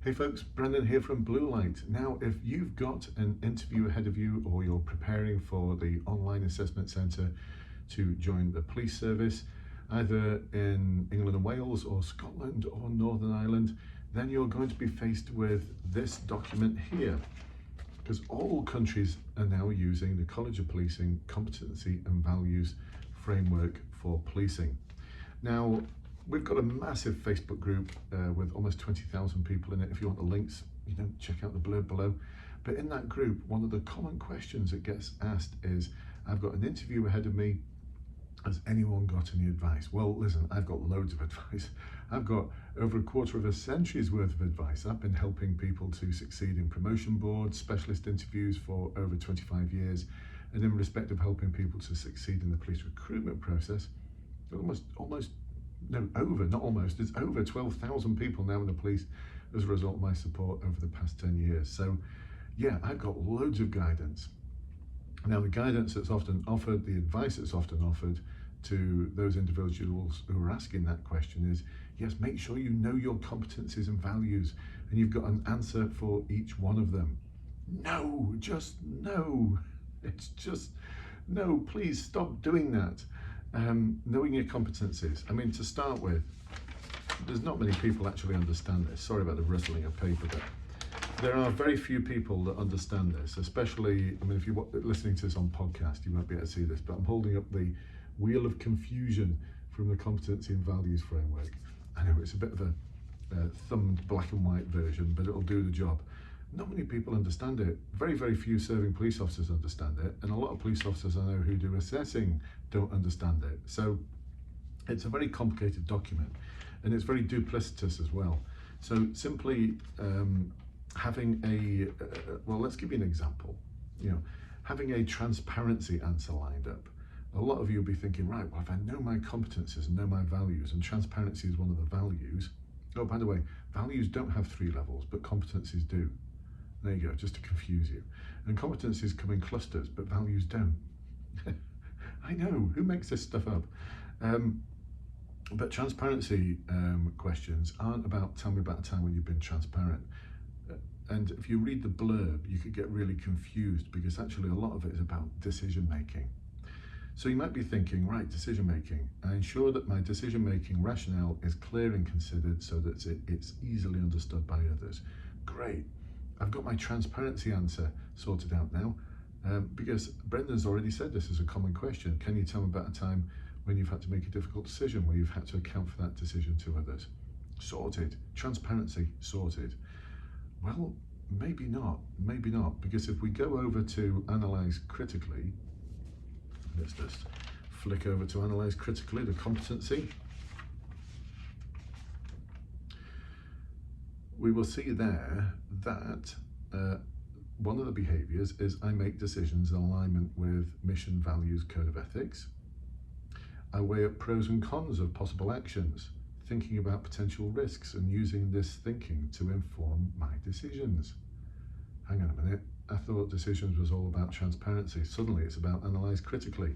Hey folks, Brendan here from Bluelight. Now, if you've got an interview ahead of you or you're preparing for the online assessment centre to join the police service, either in England and Wales or Scotland or Northern Ireland, then you're going to be faced with this document here. Because all countries are now using the College of Policing Competency and Values framework for policing. Now, we've got a massive Facebook group with almost 20,000 people in it. If you want the links, check out the blurb below. But in that group, one of the common questions that gets asked is, I've got an interview ahead of me. Has anyone got any advice? Well, listen, I've got loads of advice. I've got over a quarter of a century's worth of advice. I've been helping people to succeed in promotion boards, specialist interviews for over 25 years. And in respect of helping people to succeed in the police recruitment process, it's over 12,000 people now in the police as a result of my support over the past 10 years. So yeah, I've got loads of guidance. Now, the guidance that's often offered, the advice that's often offered to those individuals who are asking that question is, yes, make sure you know your competencies and values and you've got an answer for each one of them. No, just no. It's just no, please stop doing that. Knowing your competencies. I mean, to start with, there's not many people actually understand this. Sorry about the rustling of paper, but there are very few people that understand this, especially, I mean, if you're listening to this on podcast, you won't be able to see this, but I'm holding up the Wheel of Confusion from the Competency and Values framework. I know it's a bit of a thumbed black and white version, but it'll do the job. Not many people understand it. Very, very few serving police officers understand it, and a lot of police officers I know who do assessing don't understand it. So it's a very complicated document, and it's very duplicitous as well. So simply having well, let's give you an example. Having a transparency answer lined up. A lot of you will be thinking, right, well, if I know my competencies and know my values, and transparency is one of the values. Oh, by the way, values don't have 3 levels, but competencies do. There you go, just to confuse you. And competencies come in clusters, but values don't. I know, who makes this stuff up? But transparency questions aren't about, tell me about a time when you've been transparent. And if you read the blurb, you could get really confused because actually a lot of it is about decision making. So you might be thinking, right, decision making. I ensure that my decision making rationale is clear and considered so that it's easily understood by others. Great. I've got my transparency answer sorted out now because Brendan's already said this is a common question. Can you tell me about a time when you've had to make a difficult decision, where you've had to account for that decision to others? Sorted. Transparency, sorted. Well, maybe not, because if we go over to analyse critically, let's just flick over to analyse critically, the competency. We will see there that one of the behaviours is I make decisions in alignment with mission, values, code of ethics. I weigh up pros and cons of possible actions, thinking about potential risks and using this thinking to inform my decisions. Hang on a minute, I thought decisions was all about transparency. Suddenly it's about analyse critically.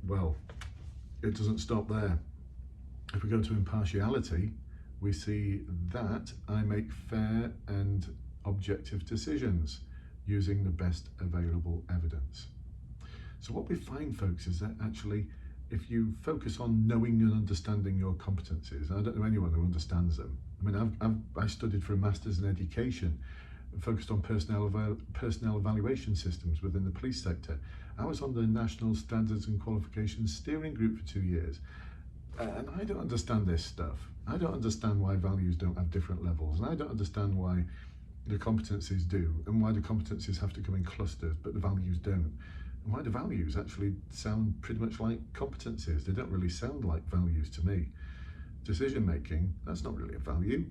Well, it doesn't stop there. If we go to impartiality, we see that I make fair and objective decisions using the best available evidence. So what we find, folks, is that actually if you focus on knowing and understanding your competencies, and I don't know anyone who understands them. I mean, I studied for a master's in education, focused on personnel evaluation systems within the police sector. I was on the National Standards and Qualifications Steering Group for 2 years. And I don't understand this stuff. I don't understand why values don't have different levels. And I don't understand why the competencies do, and why the competencies have to come in clusters, but the values don't. And why the values actually sound pretty much like competencies. They don't really sound like values to me. Decision making, that's not really a value.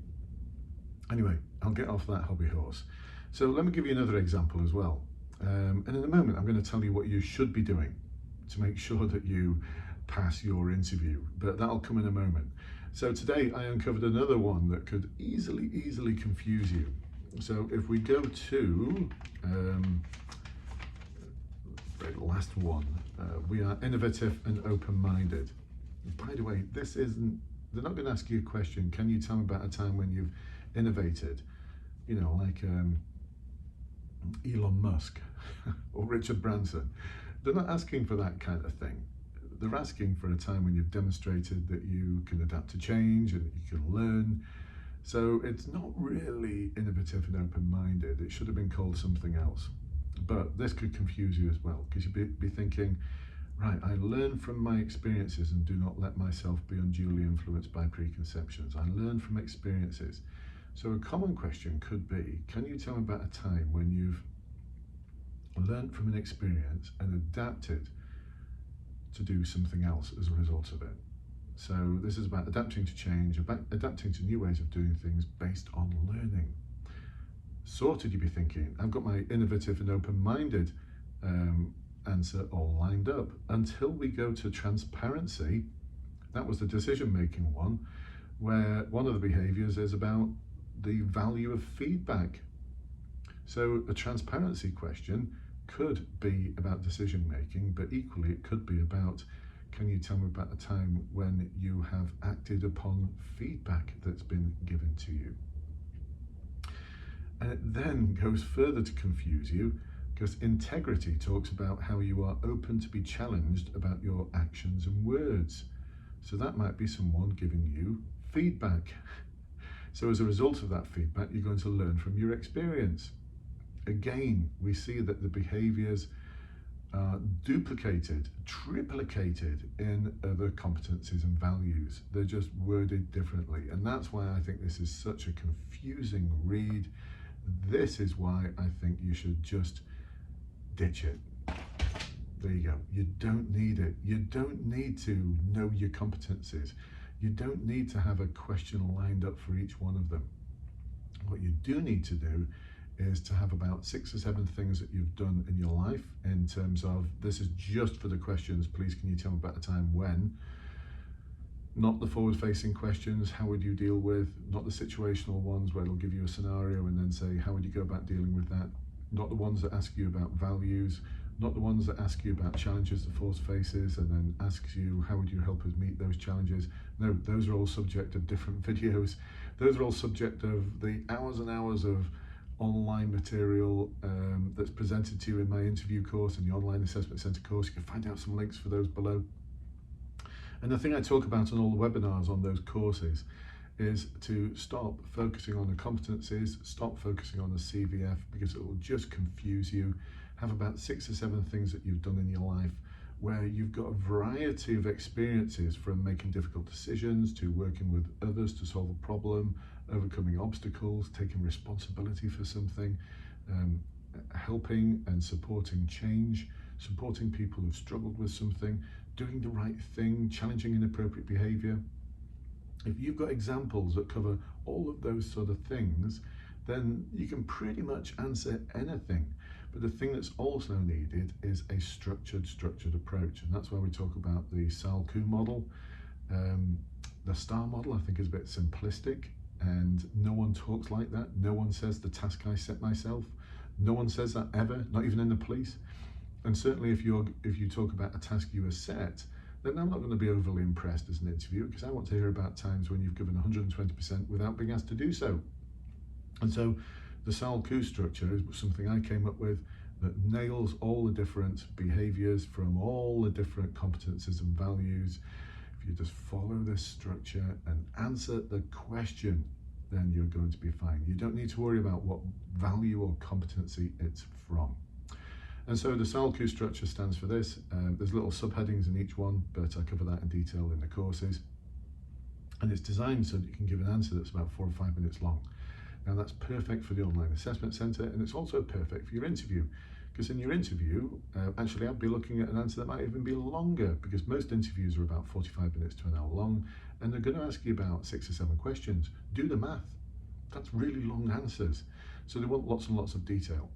Anyway, I'll get off that hobby horse. So let me give you another example as well. And in a moment, I'm going to tell you what you should be doing to make sure that you pass your interview, but that'll come in a moment. So today I uncovered another one that could easily confuse you. So if we go to the last one, we are innovative and open-minded. By the way, they're not going to ask you a question, can you tell me about a time when you've innovated, like Elon Musk or Richard Branson. They're not asking for that kind of thing. They're asking for a time when you've demonstrated that you can adapt to change and that you can learn. So it's not really innovative and open-minded. It should have been called something else. But this could confuse you as well, because you'd be thinking, right, I learn from my experiences and do not let myself be unduly influenced by preconceptions. I learn from experiences. So a common question could be, can you tell me about a time when you've learned from an experience and adapted to do something else as a result of it? So this is about adapting to change, about adapting to new ways of doing things based on learning. Sorted, you'd be thinking, I've got my innovative and open-minded answer all lined up, until we go to transparency. That was the decision-making one, where one of the behaviors is about the value of feedback. So a transparency question could be about decision-making, but equally it could be about, can you tell me about a time when you have acted upon feedback that's been given to you? And it then goes further to confuse you, because integrity talks about how you are open to be challenged about your actions and words. So that might be someone giving you feedback. So as a result of that feedback, you're going to learn from your experience. Again, we see that the behaviors are duplicated, triplicated in other competencies and values. They're just worded differently. And that's why I think this is such a confusing read. This is why I think you should just ditch it. There you go. You don't need it. You don't need to know your competencies. You don't need to have a question lined up for each one of them. What you do need to do is to have about 6 or 7 things that you've done in your life in terms of, this is just for the questions, please can you tell me about a time when, not the forward-facing questions, how would you deal with, not the situational ones where it'll give you a scenario and then say, how would you go about dealing with that, not the ones that ask you about values, not the ones that ask you about challenges the force faces and then asks you, how would you help us meet those challenges? No, those are all subject of different videos. Those are all subject of the hours and hours of online material that's presented to you in my interview course and the online assessment center course. You can find out some links for those below. And the thing I talk about on all the webinars on those courses is to stop focusing on the competencies, stop focusing on the CVF, because it will just confuse you. Have about 6 or 7 things that you've done in your life where you've got a variety of experiences, from making difficult decisions to working with others to solve a problem, overcoming obstacles, taking responsibility for something, helping and supporting change, supporting people who've struggled with something, doing the right thing, challenging inappropriate behavior. If you've got examples that cover all of those sort of things, then you can pretty much answer anything. But the thing that's also needed is a structured approach. And that's why we talk about the SAL-Q model. The STAR model, I think, is a bit simplistic, and no one talks like that. No one says the task I set myself. No one says that ever, not even in the police. And certainly if you talk about a task you were set, then I'm not going to be overly impressed as an interviewer, because I want to hear about times when you've given 120% without being asked to do so. And so the SAL-Q structure is something I came up with that nails all the different behaviors from all the different competencies and values. If you just follow this structure and answer the question, then you're going to be fine. You don't need to worry about what value or competency it's from. And so the SAL-Q structure stands for this. There's little subheadings in each one, but I cover that in detail in the courses. And it's designed so that you can give an answer that's about 4 or 5 minutes long. Now that's perfect for the online assessment center, and it's also perfect for your interview, because in your interview, actually I'd be looking at an answer that might even be longer, because most interviews are about 45 minutes to an hour long, and they're going to ask you about 6 or 7 questions. Do the math. That's really long answers. So they want lots and lots of detail.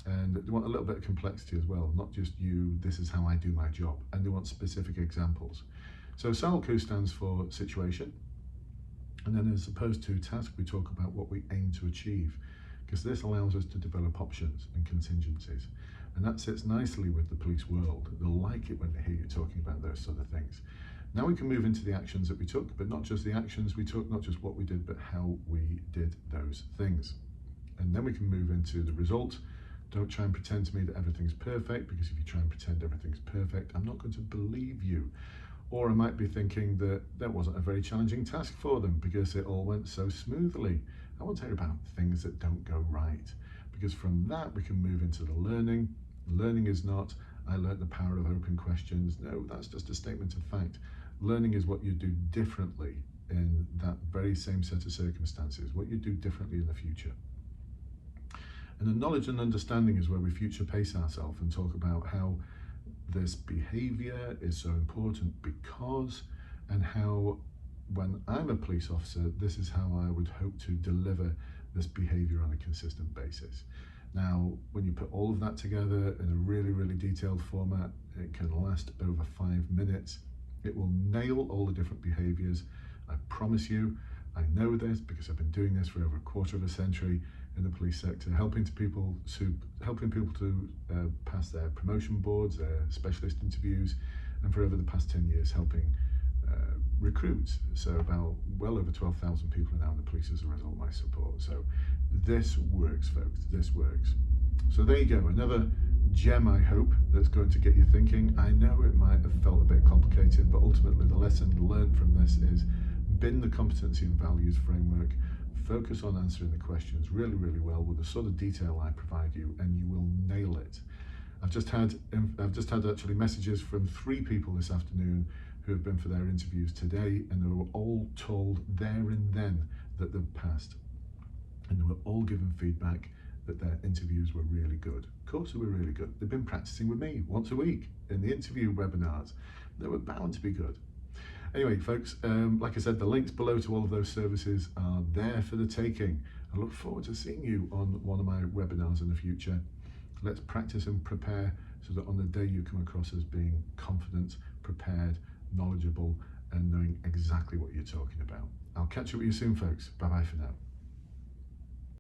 And they want a little bit of complexity as well, not just this is how I do my job, and they want specific examples. So SAL-Q stands for situation, and then as opposed to task, we talk about what we aim to achieve, because this allows us to develop options and contingencies. And that sits nicely with the police world. They'll like it when they hear you talking about those sort of things. Now we can move into the actions that we took, but not just the actions we took, not just what we did, but how we did those things. And then we can move into the result. Don't try and pretend to me that everything's perfect, because if you try and pretend everything's perfect, I'm not going to believe you. Or I might be thinking that that wasn't a very challenging task for them because it all went so smoothly. I want to hear about things that don't go right, because from that we can move into the learning. Learning is not, I learnt the power of open questions. No, that's just a statement of fact. Learning is what you do differently in that very same set of circumstances, what you do differently in the future. And the knowledge and understanding is where we future pace ourselves and talk about how this behavior is so important because, and how when I'm a police officer, this is how I would hope to deliver this behavior on a consistent basis. Now, when you put all of that together in a really, really detailed format, it can last over 5 minutes. It will nail all the different behaviors. I promise you, I know this because I've been doing this for over a quarter of a century in the police sector, helping people to pass their promotion boards, their specialist interviews, and for over the past 10 years helping recruits. So about well over 12,000 people are now in the police as a result of my support. So this works, folks, this works. So there you go, another gem, I hope, that's going to get you thinking. I know it might have felt a bit complicated, but ultimately the lesson learned from this is bin the competency and values framework, focus on answering the questions really, really well with the sort of detail I provide you, and you will nail it. I've just had actually messages from 3 people this afternoon who have been for their interviews today, and they were all told there and then that they'd passed. And they were all given feedback that their interviews were really good. Of course they were really good. They've been practicing with me once a week in the interview webinars. They were bound to be good. Anyway, folks, like I said, the links below to all of those services are there for the taking. I look forward to seeing you on one of my webinars in the future. Let's practice and prepare so that on the day you come across as being confident, prepared, knowledgeable, and knowing exactly what you're talking about. I'll catch up with you soon, folks. Bye-bye for now.